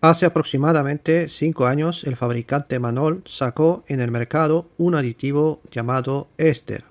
Hace aproximadamente 5 años el fabricante Manol sacó en el mercado un aditivo llamado Ester.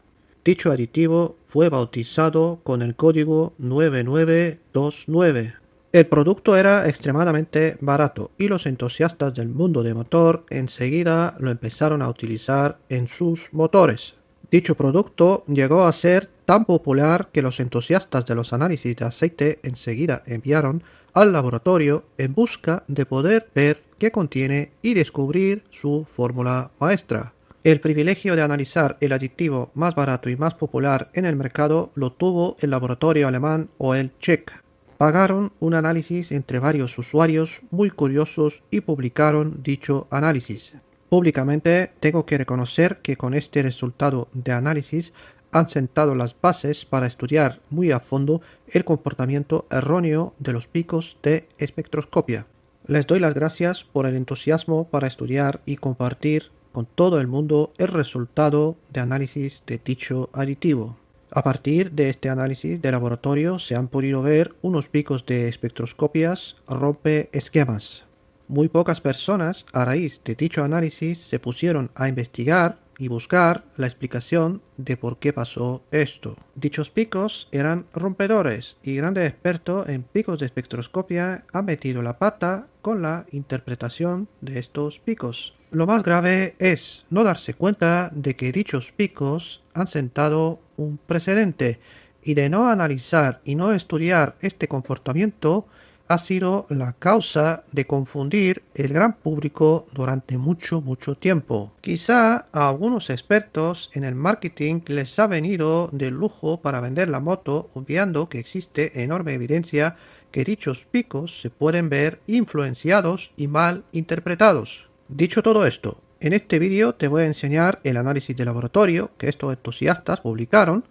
Dicho aditivo fue bautizado con el código 9929. El producto era extremadamente barato y los entusiastas del mundo de motor enseguida lo empezaron a utilizar en sus motores. Dicho producto llegó a ser tan popular que los entusiastas de los análisis de aceite enseguida enviaron al laboratorio en busca de poder ver qué contiene y descubrir su fórmula maestra. El privilegio de analizar el aditivo más barato y más popular en el mercado lo tuvo el laboratorio alemán OL-Check. Pagaron un análisis entre varios usuarios muy curiosos y publicaron dicho análisis. Públicamente tengo que reconocer que con este resultado de análisis han sentado las bases para estudiar muy a fondo el comportamiento erróneo de los picos de espectroscopia. Les doy las gracias por el entusiasmo para estudiar y compartir con todo el mundo el resultado de análisis de dicho aditivo. A partir de este análisis de laboratorio se han podido ver unos picos de espectroscopias rompeesquemas. Muy pocas personas a raíz de dicho análisis se pusieron a investigar y buscar la explicación de por qué pasó esto. Dichos picos eran rompedores y grandes expertos en picos de espectroscopia han metido la pata con la interpretación de estos picos. Lo más grave es no darse cuenta de que dichos picos han sentado un precedente y de no analizar y no estudiar este comportamiento ha sido la causa de confundir el gran público durante mucho tiempo. Quizá a algunos expertos en el marketing les ha venido de lujo para vender la moto, obviando que existe enorme evidencia que dichos picos se pueden ver influenciados y mal interpretados. Dicho todo esto, en este vídeo te voy a enseñar el análisis de laboratorio que estos entusiastas publicaron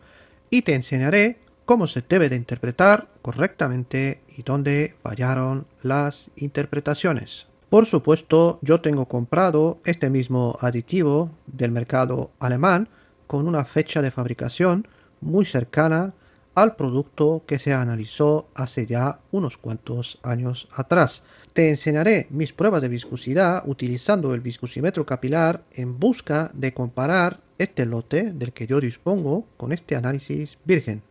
y te enseñaré cómo se debe de interpretar correctamente y dónde fallaron las interpretaciones. Por supuesto, yo tengo comprado este mismo aditivo del mercado alemán con una fecha de fabricación muy cercana al producto que se analizó hace ya unos cuantos años atrás. Te enseñaré mis pruebas de viscosidad utilizando el viscosímetro capilar en busca de comparar este lote del que yo dispongo con este análisis virgen.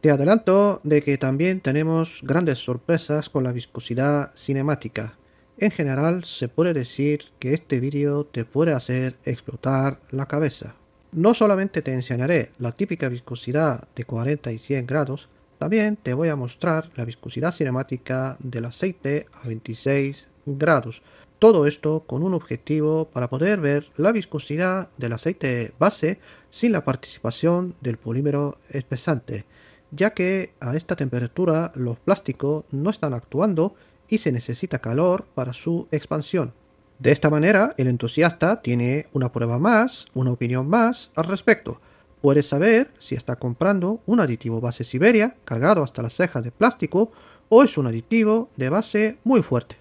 Te adelanto de que también tenemos grandes sorpresas con la viscosidad cinemática. En general se puede decir que este vídeo te puede hacer explotar la cabeza. No solamente te enseñaré la típica viscosidad de 40 y 100 grados, también te voy a mostrar la viscosidad cinemática del aceite a 26 grados. Todo esto con un objetivo para poder ver la viscosidad del aceite base sin la participación del polímero espesante, ya que a esta temperatura los plásticos no están actuando y se necesita calor para su expansión. De esta manera, el entusiasta tiene una prueba más, una opinión más al respecto. Puede saber si está comprando un aditivo base Siberia cargado hasta las cejas de plástico o es un aditivo de base muy fuerte.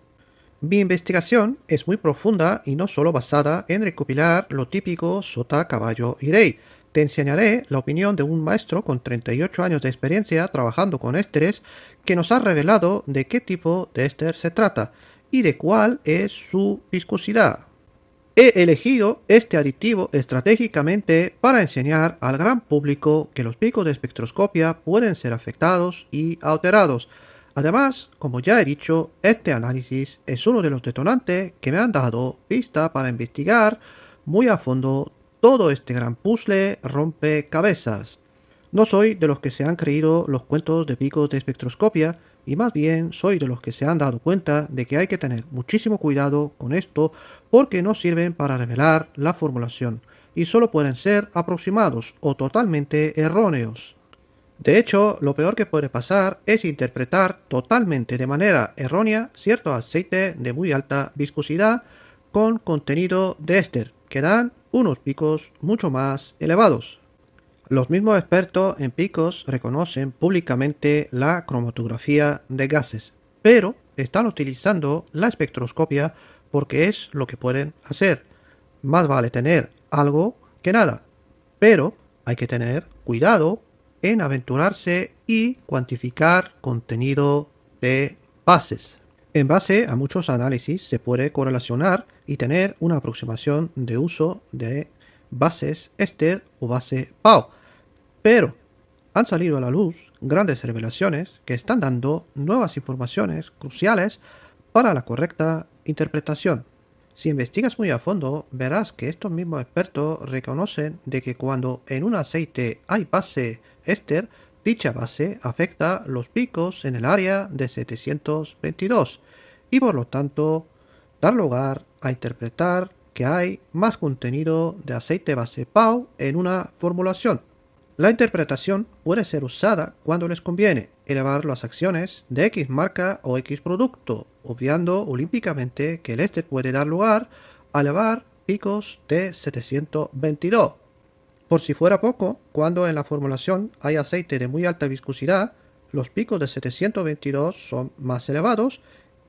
Mi investigación es muy profunda y no solo basada en recopilar lo típico sota, caballo y rey. Te enseñaré la opinión de un maestro con 38 años de experiencia trabajando con ésteres que nos ha revelado de qué tipo de éster se trata y de cuál es su viscosidad. He elegido este aditivo estratégicamente para enseñar al gran público que los picos de espectroscopia pueden ser afectados y alterados. Además, como ya he dicho, este análisis es uno de los detonantes que me han dado pista para investigar muy a fondo todo este gran puzzle rompecabezas. No soy de los que se han creído los cuentos de picos de espectroscopia, y más bien soy de los que se han dado cuenta de que hay que tener muchísimo cuidado con esto porque no sirven para revelar la formulación y solo pueden ser aproximados o totalmente erróneos. De hecho, lo peor que puede pasar es interpretar totalmente de manera errónea cierto aceite de muy alta viscosidad con contenido de éster, que dan unos picos mucho más elevados. Los mismos expertos en picos reconocen públicamente la cromatografía de gases, pero están utilizando la espectroscopia porque es lo que pueden hacer. Más vale tener algo que nada, pero hay que tener cuidado en aventurarse y cuantificar contenido de bases. En base a muchos análisis se puede correlacionar y tener una aproximación de uso de bases éster o base PAO, pero han salido a la luz grandes revelaciones que están dando nuevas informaciones cruciales para la correcta interpretación. Si investigas muy a fondo, verás que estos mismos expertos reconocen de que cuando en un aceite hay base éster, dicha base afecta los picos en el área de 722 y por lo tanto dar lugar a interpretar que hay más contenido de aceite base PAO en una formulación. La interpretación puede ser usada cuando les conviene elevar las acciones de X marca o X producto, obviando olímpicamente que el éster puede dar lugar a elevar picos de 722. Por si fuera poco, cuando en la formulación hay aceite de muy alta viscosidad, los picos de 722 son más elevados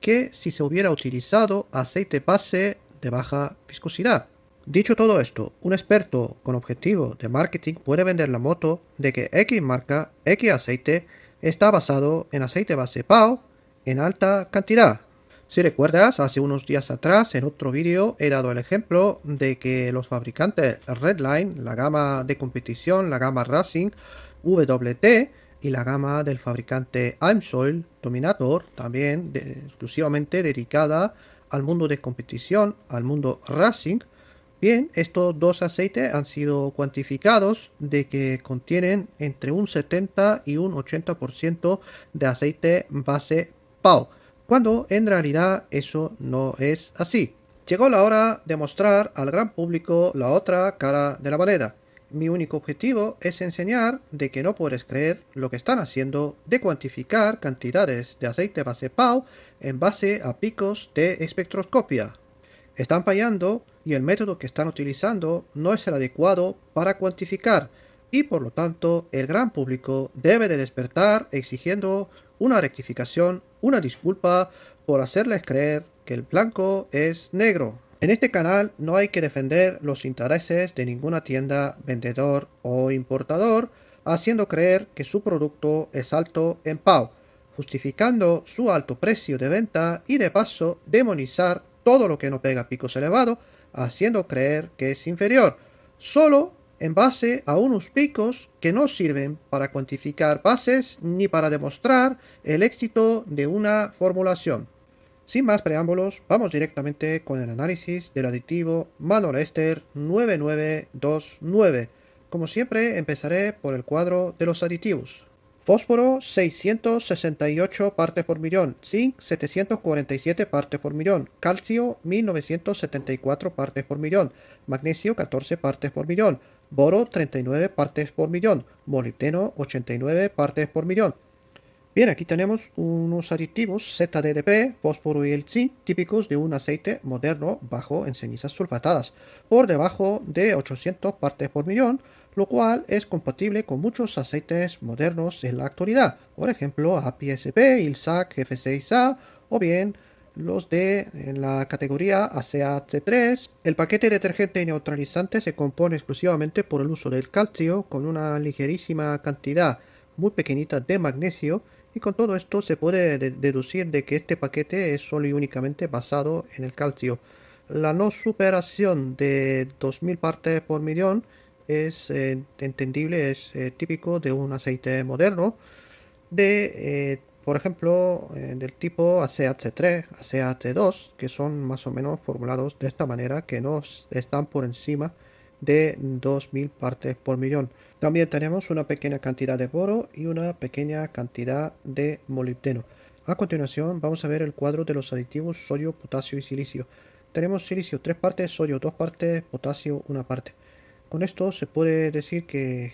que si se hubiera utilizado aceite base de baja viscosidad. Dicho todo esto, un experto con objetivo de marketing puede vender la moto de que X marca, X aceite está basado en aceite base PAO en alta cantidad. Si recuerdas, hace unos días atrás en otro vídeo he dado el ejemplo de que los fabricantes Redline, la gama de competición, la gama Racing, WT y la gama del fabricante Aimsoil Dominator, también exclusivamente dedicada al mundo de competición, al mundo Racing. Bien, estos dos aceites han sido cuantificados de que contienen entre un 70 y un 80% de aceite base PAO, cuando en realidad eso no es así. Llegó la hora de mostrar al gran público la otra cara de la moneda. Mi único objetivo es enseñar de que no puedes creer lo que están haciendo de cuantificar cantidades de aceite base PAO en base a picos de espectroscopia. Están fallando y el método que están utilizando no es el adecuado para cuantificar y por lo tanto el gran público debe de despertar exigiendo una rectificación, una disculpa por hacerles creer que el blanco es negro. En este canal no hay que defender los intereses de ninguna tienda, vendedor o importador haciendo creer que su producto es alto en PAO, justificando su alto precio de venta y de paso demonizar todo lo que no pega picos elevados, haciendo creer que es inferior, solo en base a unos picos que no sirven para cuantificar bases ni para demostrar el éxito de una formulación. Sin más preámbulos, vamos directamente con el análisis del aditivo Manol Ester 9929. Como siempre, empezaré por el cuadro de los aditivos. Fósforo 668 partes por millón, zinc 747 partes por millón, calcio 1974 partes por millón, magnesio 14 partes por millón, boro 39 partes por millón, molibdeno 89 partes por millón. Bien, aquí tenemos unos aditivos ZDDP, fósforo y el zinc, típicos de un aceite moderno bajo en cenizas sulfatadas, por debajo de 800 partes por millón, lo cual es compatible con muchos aceites modernos en la actualidad, por ejemplo API-SP, ILSAC, F6A o bien los de en la categoría ACH3. El paquete detergente y neutralizante se compone exclusivamente por el uso del calcio con una ligerísima cantidad muy pequeñita de magnesio, y con todo esto se puede deducir de que este paquete es solo y únicamente basado en el calcio. La no superación de 2000 partes por millón es entendible, es típico de un aceite moderno por ejemplo, del tipo ACH3, ACH2, que son más o menos formulados de esta manera, que no están por encima de 2000 partes por millón. También tenemos una pequeña cantidad de boro y una pequeña cantidad de molibdeno. A continuación vamos a ver el cuadro de los aditivos sodio, potasio y silicio. Tenemos silicio 3 partes, sodio 2 partes, potasio 1 parte. Con esto se puede decir que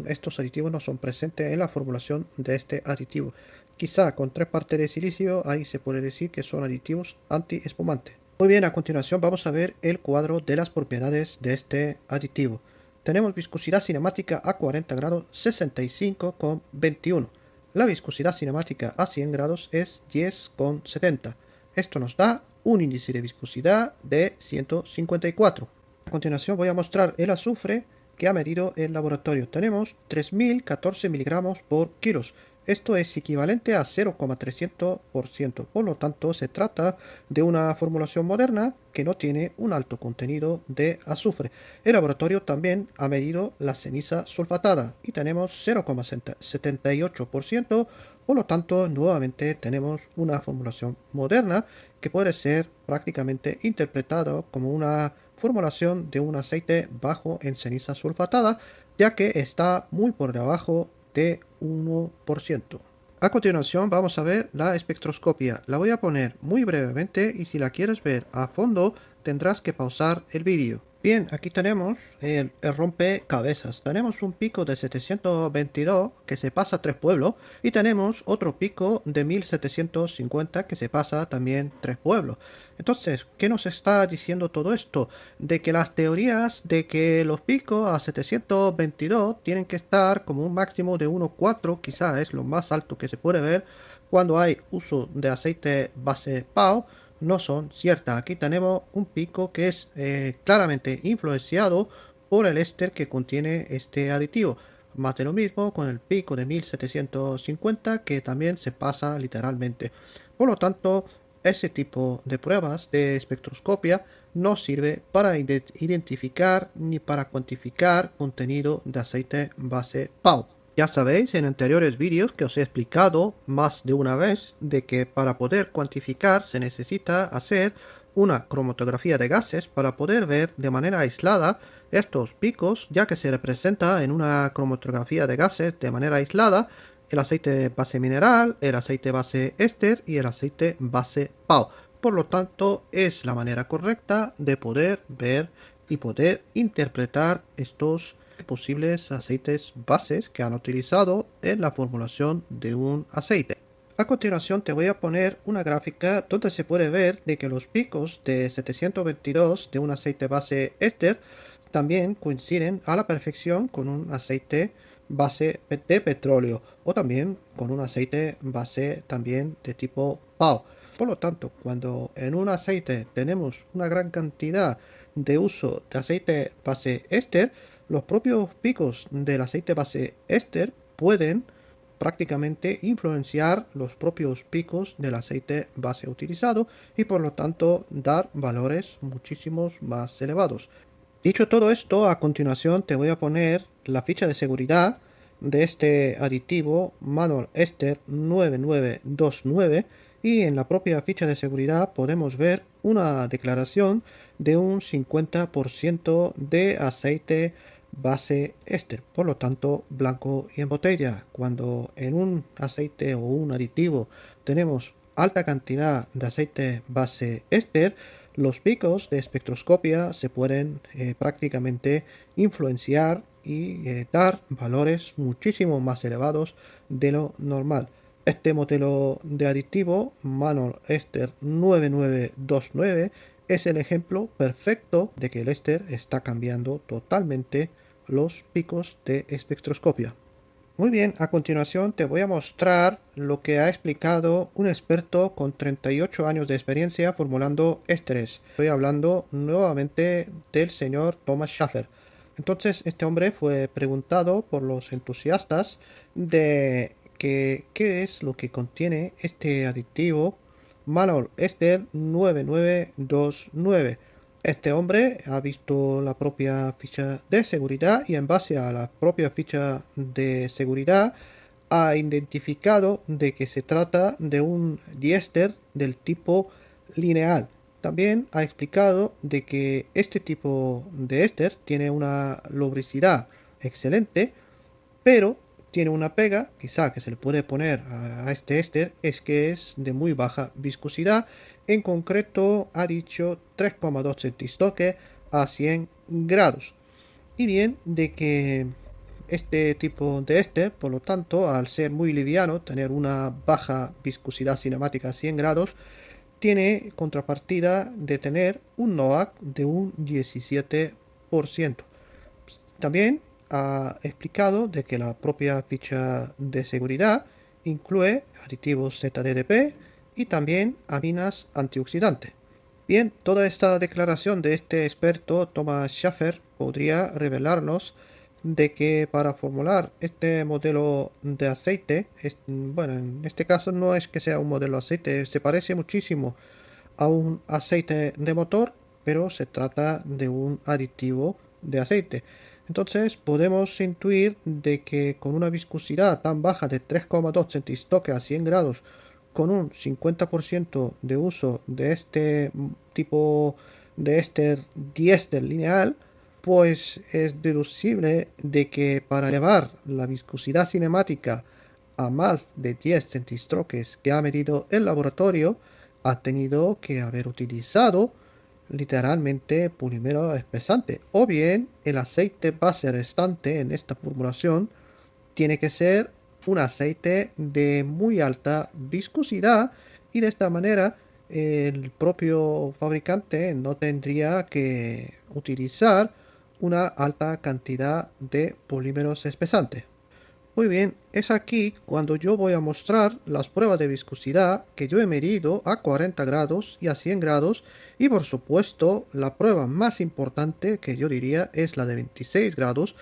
estos aditivos no son presentes en la formulación de este aditivo. Quizá con 3 partes de silicio ahí se puede decir que son aditivos anti-espumantes. Muy bien, a continuación vamos a ver el cuadro de las propiedades de este aditivo. Tenemos viscosidad cinemática a 40 grados 65,21. La viscosidad cinemática a 100 grados es 10,70. Esto nos da un índice de viscosidad de 154. A continuación voy a mostrar el azufre que ha medido el laboratorio. Tenemos 3014 miligramos por kilos. Esto es equivalente a 0,300%. Por lo tanto, se trata de una formulación moderna que no tiene un alto contenido de azufre. El laboratorio también ha medido la ceniza sulfatada y tenemos 0,78%. Por lo tanto, nuevamente tenemos una formulación moderna que puede ser prácticamente interpretada como una formulación de un aceite bajo en ceniza sulfatada, ya que está muy por debajo de 1%. A continuación vamos a ver la espectroscopia. La voy a poner muy brevemente y si la quieres ver a fondo tendrás que pausar el vídeo. Bien, aquí tenemos el rompecabezas. Tenemos un pico de 722 que se pasa a 3 pueblos y tenemos otro pico de 1750 que se pasa también 3 pueblos. Entonces, ¿qué nos está diciendo todo esto? De que las teorías de que los picos a 722 tienen que estar como un máximo de 1,4, quizás es lo más alto que se puede ver cuando hay uso de aceite base PAO, no son ciertas. Aquí tenemos un pico que es claramente influenciado por el éster que contiene este aditivo. Más de lo mismo con el pico de 1750 que también se pasa literalmente. Por lo tanto, ese tipo de pruebas de espectroscopia no sirve para identificar ni para cuantificar contenido de aceite base PAO. Ya sabéis en anteriores vídeos que os he explicado más de una vez de que para poder cuantificar se necesita hacer una cromatografía de gases para poder ver de manera aislada estos picos, ya que se representa en una cromatografía de gases de manera aislada el aceite base mineral, el aceite base éster y el aceite base PAO. Por lo tanto, es la manera correcta de poder ver y poder interpretar estos posibles aceites bases que han utilizado en la formulación de un aceite. A continuación te voy a poner una gráfica donde se puede ver de que los picos de 722 de un aceite base éster también coinciden a la perfección con un aceite base de petróleo o también con un aceite base también de tipo PAO. Por lo tanto, cuando en un aceite tenemos una gran cantidad de uso de aceite base éster, los propios picos del aceite base éster pueden prácticamente influenciar los propios picos del aceite base utilizado y por lo tanto dar valores muchísimos más elevados. Dicho todo esto, a continuación te voy a poner la ficha de seguridad de este aditivo Manol Ester 9929 y en la propia ficha de seguridad podemos ver una declaración de un 50% de aceite base éster, por lo tanto blanco y en botella. Cuando en un aceite o un aditivo tenemos alta cantidad de aceite base éster, los picos de espectroscopia se pueden prácticamente influenciar y dar valores muchísimo más elevados de lo normal. Este modelo de aditivo Manol Ester 9929 es el ejemplo perfecto de que el éster está cambiando totalmente los picos de espectroscopia. Muy bien, a continuación te voy a mostrar lo que ha explicado un experto con 38 años de experiencia formulando ésteres. Estoy hablando nuevamente del señor Thomas Schaffer. Entonces, este hombre fue preguntado por los entusiastas de qué es lo que contiene este aditivo Manol Ester 9929. Este hombre ha visto la propia ficha de seguridad y en base a la propia ficha de seguridad ha identificado de que se trata de un diéster del tipo lineal. También ha explicado de que este tipo de éster tiene una lubricidad excelente, pero tiene una pega, quizá que se le puede poner a este éster, es que es de muy baja viscosidad. En concreto ha dicho 3,2 centistoques a 100 grados. Y bien, de que este tipo de éster, por lo tanto, al ser muy liviano, tener una baja viscosidad cinemática a 100 grados, tiene contrapartida de tener un NOAC de un 17%. También ha explicado de que la propia ficha de seguridad incluye aditivos ZDDP y también aminas antioxidantes. Bien, toda esta declaración de este experto Thomas Schaffer podría revelarnos de que para formular este modelo de aceite, bueno, en este caso no es que sea un modelo de aceite, se parece muchísimo a un aceite de motor, pero se trata de un aditivo de aceite. Entonces podemos intuir de que con una viscosidad tan baja de 3,2 centistoques a 100 grados, con un 50% de uso de este tipo de éster diéster lineal, pues es deducible de que para elevar la viscosidad cinemática a más de 10 centistroques que ha medido el laboratorio, ha tenido que haber utilizado literalmente polímero espesante, o bien el aceite base restante en esta formulación tiene que ser un aceite de muy alta viscosidad, y de esta manera el propio fabricante no tendría que utilizar una alta cantidad de polímeros espesantes. Muy bien, es aquí cuando yo voy a mostrar las pruebas de viscosidad que yo he medido a 40 grados y a 100 grados, y por supuesto la prueba más importante que yo diría es la de 26 grados,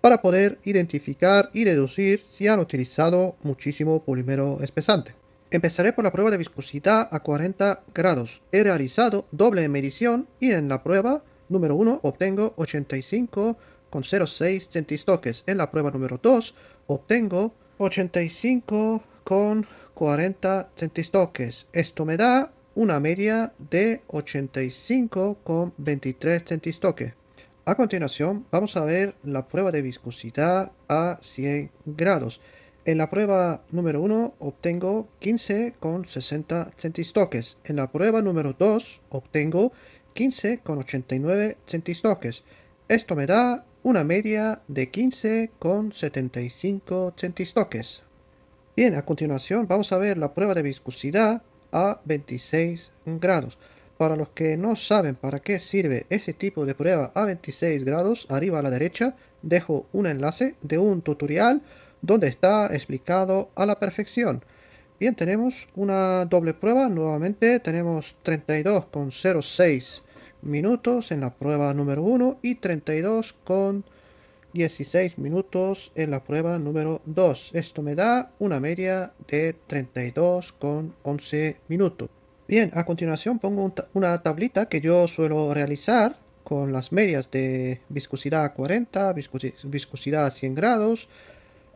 para poder identificar y deducir si han utilizado muchísimo polímero espesante. Empezaré por la prueba de viscosidad a 40 grados. He realizado doble medición y en la prueba número 1 obtengo 85,06 centistoques. En la prueba número 2 obtengo 85,40 centistoques. Esto me da una media de 85,23 centistoques. A continuación vamos a ver la prueba de viscosidad a 100 grados. En la prueba número 1 obtengo 15,60 centistoques. En la prueba número 2 obtengo 15,89 centistoques. Esto me da una media de 15,75 centistoques. Bien, a continuación vamos a ver la prueba de viscosidad a 26 grados. Para los que no saben para qué sirve ese tipo de prueba a 26 grados, arriba a la derecha dejo un enlace de un tutorial donde está explicado a la perfección. Bien, tenemos una doble prueba. Nuevamente tenemos 32,06 minutos en la prueba número 1 y 32,16 minutos en la prueba número 2. Esto me da una media de 32,11 minutos. Bien, a continuación pongo una tablita que yo suelo realizar con las medias de viscosidad a 40, viscosidad a 100 grados.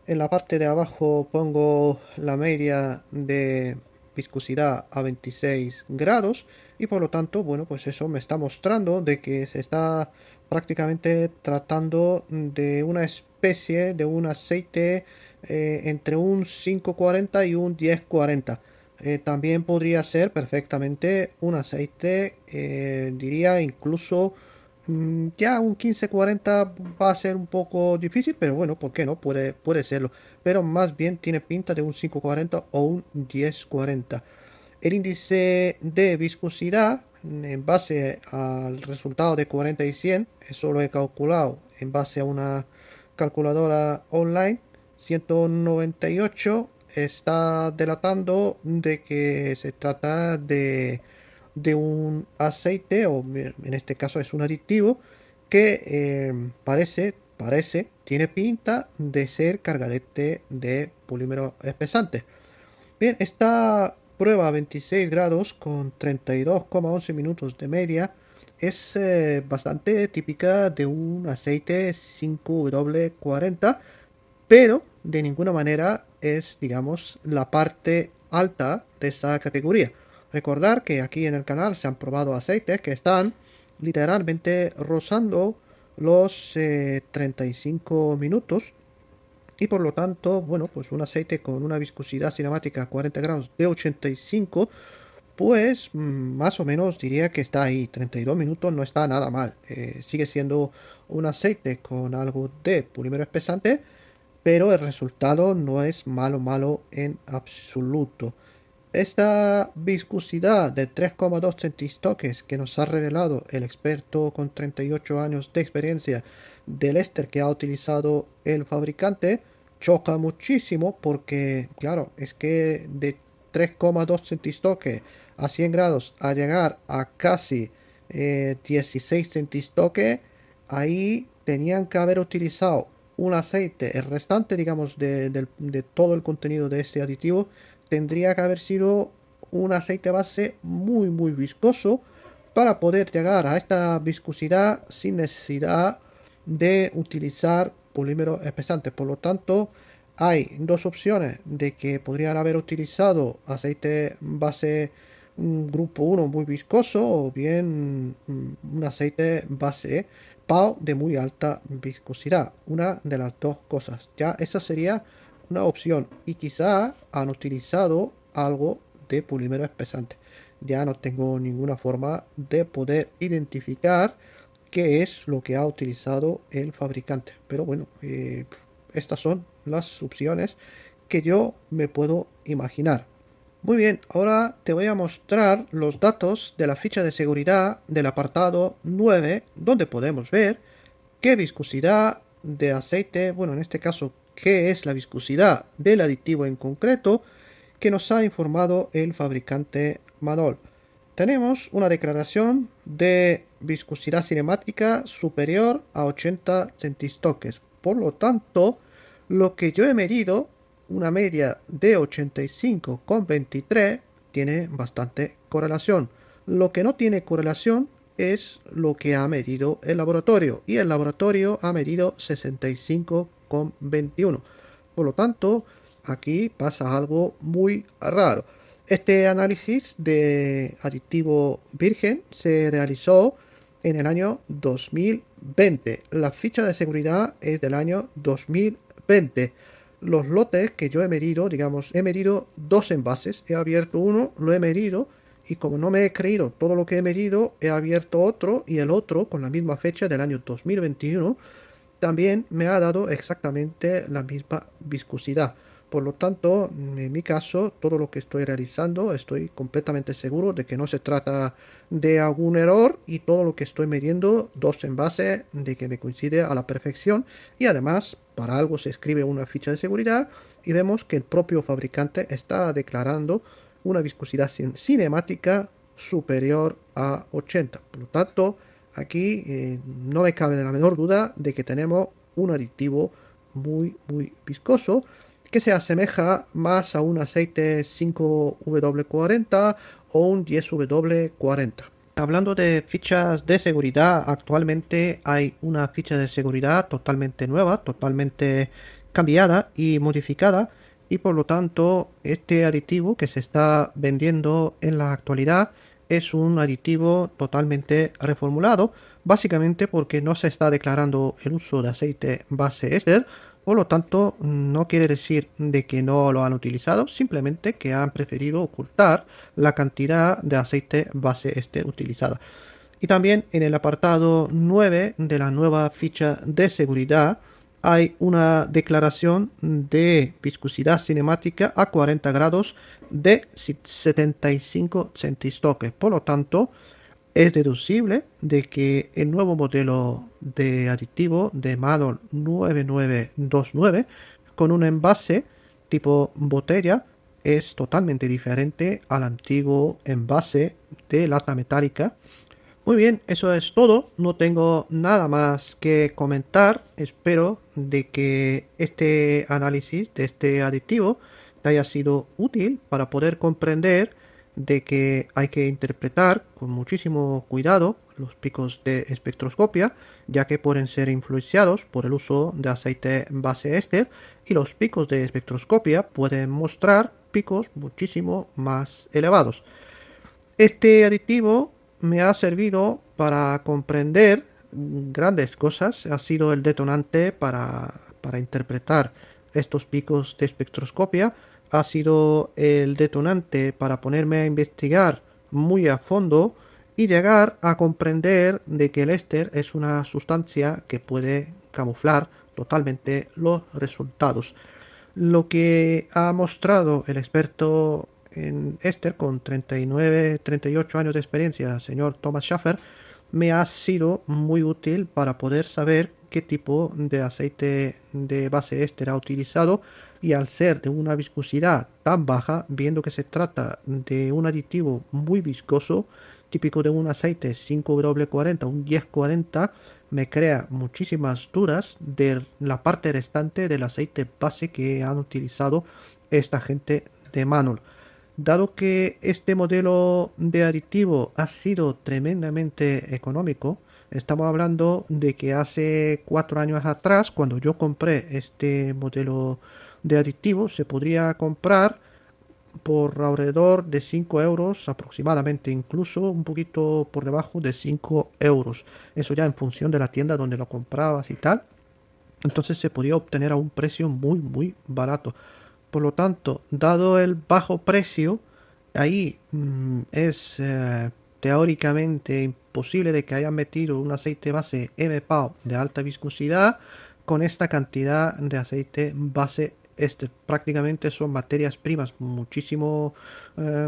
En la parte de abajo pongo la media de viscosidad a 26 grados, y por lo tanto, bueno, pues eso me está mostrando de que se está prácticamente tratando de una especie de un aceite entre un 540 y un 1040. También podría ser perfectamente un aceite, diría incluso, ya un 1540 va a ser un poco difícil, pero bueno, ¿por qué no? Puede serlo. Pero más bien tiene pinta de un 540 o un 1040. El índice de viscosidad, en base al resultado de 40 y 100, eso lo he calculado en base a una calculadora online, 198, está delatando de que se trata de un aceite, o en este caso es un aditivo, que tiene pinta de ser cargadete de polímero espesante. Bien, esta prueba a 26 grados con 32,11 minutos de media es bastante típica de un aceite 5W40, pero de ninguna manera es, digamos, la parte alta de esa categoría. Recordar que aquí en el canal se han probado aceites que están literalmente rozando los 35 minutos, y por lo tanto, bueno, pues un aceite con una viscosidad cinemática a 40 grados de 85, pues más o menos diría que está ahí. 32 minutos no está nada mal. Sigue siendo un aceite con algo de polímero espesante, pero el resultado no es malo en absoluto. Esta viscosidad de 3,2 centistoques que nos ha revelado el experto con 38 años de experiencia del éster que ha utilizado el fabricante choca muchísimo, porque claro, es que de 3,2 centistoques a 100 grados a llegar a casi 16 centistoques, ahí tenían que haber utilizado un aceite, el restante, digamos, de todo el contenido de este aditivo, tendría que haber sido un aceite base muy viscoso para poder llegar a esta viscosidad sin necesidad de utilizar polímeros espesantes. Por lo tanto, hay dos opciones de que podrían haber utilizado aceite base grupo 1 muy viscoso o bien un aceite base PAO de muy alta viscosidad. Una de las dos cosas. Ya esa sería una opción. Y quizá han utilizado algo de polímero espesante. Ya no tengo ninguna forma de poder identificar qué es lo que ha utilizado el fabricante. Pero bueno, estas son las opciones que yo me puedo imaginar. Muy bien, ahora te voy a mostrar los datos de la ficha de seguridad del apartado 9, donde podemos ver qué viscosidad de aceite, bueno, en este caso, qué es la viscosidad del aditivo en concreto que nos ha informado el fabricante Manol. Tenemos una declaración de viscosidad cinemática superior a 80 centistoques. Por lo tanto, lo que yo he medido, una media de 85,23, tiene bastante correlación. Lo que no tiene correlación es lo que ha medido el laboratorio. Y el laboratorio ha medido 65,21. Por lo tanto, aquí pasa algo muy raro. Este análisis de aditivo virgen se realizó en el año 2020. La ficha de seguridad es del año 2020. Los lotes que yo he medido, digamos, he medido dos envases. He abierto uno, lo he medido y como no me he creído todo lo que he medido, he abierto otro y el otro con la misma fecha del año 2021 también me ha dado exactamente la misma viscosidad. Por lo tanto, en mi caso, todo lo que estoy realizando, estoy completamente seguro de que no se trata de algún error y todo lo que estoy midiendo, dos envases, de que me coincide a la perfección. Y además, para algo se escribe una ficha de seguridad y vemos que el propio fabricante está declarando una viscosidad cinemática superior a 80. Por lo tanto, aquí no me cabe la menor duda de que tenemos un aditivo muy viscoso que se asemeja más a un aceite 5W40 o un 10W40. Hablando de fichas de seguridad, actualmente hay una ficha de seguridad totalmente nueva, totalmente cambiada y modificada, y por lo tanto este aditivo que se está vendiendo en la actualidad es un aditivo totalmente reformulado, básicamente porque no se está declarando el uso de aceite base éster. Por lo tanto, no quiere decir de que no lo han utilizado, simplemente que han preferido ocultar la cantidad de aceite base éster utilizada. Y también en el apartado 9 de la nueva ficha de seguridad hay una declaración de viscosidad cinemática a 40 grados de 75 centistoques. Por lo tanto, es deducible de que el nuevo modelo de aditivo de Manol 9929 con un envase tipo botella es totalmente diferente al antiguo envase de lata metálica. Muy bien, eso es todo. No tengo nada más que comentar. Espero de que este análisis de este aditivo te haya sido útil para poder comprender de que hay que interpretar con muchísimo cuidado los picos de espectroscopia, ya que pueden ser influenciados por el uso de aceite base éster y los picos de espectroscopia pueden mostrar picos muchísimo más elevados. Este aditivo me ha servido para comprender grandes cosas, ha sido el detonante para interpretar estos picos de espectroscopia, ha sido el detonante para ponerme a investigar muy a fondo y llegar a comprender de que el éster es una sustancia que puede camuflar totalmente los resultados. Lo que ha mostrado el experto en éster con 38 años de experiencia, señor Thomas Schaffer, me ha sido muy útil para poder saber qué tipo de aceite de base éster ha utilizado y al ser de una viscosidad tan baja, viendo que se trata de un aditivo muy viscoso, típico de un aceite 5W40, un 1040, me crea muchísimas dudas de la parte restante del aceite base que han utilizado esta gente de Manol. Dado que este modelo de aditivo ha sido tremendamente económico, estamos hablando de que hace 4 años atrás, cuando yo compré este modelo de aditivo, se podría comprar por alrededor de 5 euros aproximadamente, incluso un poquito por debajo de 5 euros. Eso ya en función de la tienda donde lo comprabas y tal. Entonces se podía obtener a un precio muy barato. Por lo tanto, dado el bajo precio, ahí es teóricamente imposible de que hayan metido un aceite base MPAO de alta viscosidad con esta cantidad de aceite base este. Prácticamente son materias primas muchísimo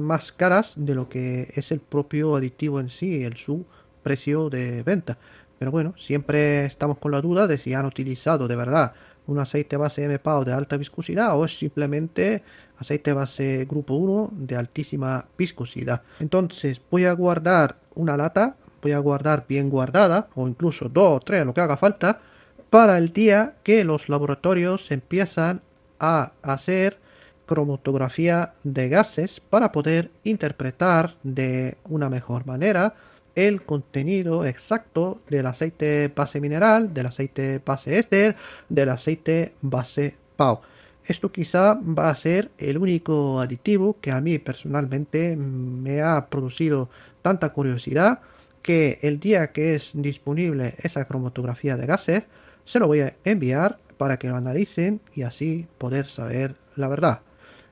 más caras de lo que es el propio aditivo en sí, su precio de venta. Pero bueno, siempre estamos con la duda de si han utilizado de verdad un aceite base MPAO de alta viscosidad o es simplemente aceite base grupo 1 de altísima viscosidad. Entonces voy a guardar una lata, voy a guardar bien guardada, o incluso 2 o 3, lo que haga falta, para el día que los laboratorios empiezan a hacer cromatografía de gases para poder interpretar de una mejor manera el contenido exacto del aceite base mineral, del aceite base éster, del aceite base PAO. Esto quizá va a ser el único aditivo que a mí personalmente me ha producido tanta curiosidad que el día que es disponible esa cromatografía de gases se lo voy a enviar para que lo analicen y así poder saber la verdad.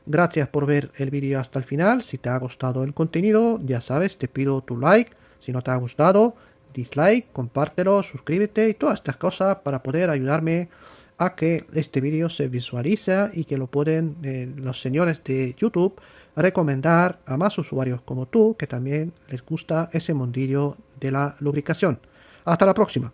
Gracias por ver el vídeo hasta el final. Si te ha gustado el contenido, ya sabes, te pido tu like. Si no te ha gustado, dislike, compártelo, suscríbete y todas estas cosas para poder ayudarme a que este vídeo se visualice y que lo pueden los señores de YouTube recomendar a más usuarios como tú que también les gusta ese mundillo de la lubricación. Hasta la próxima.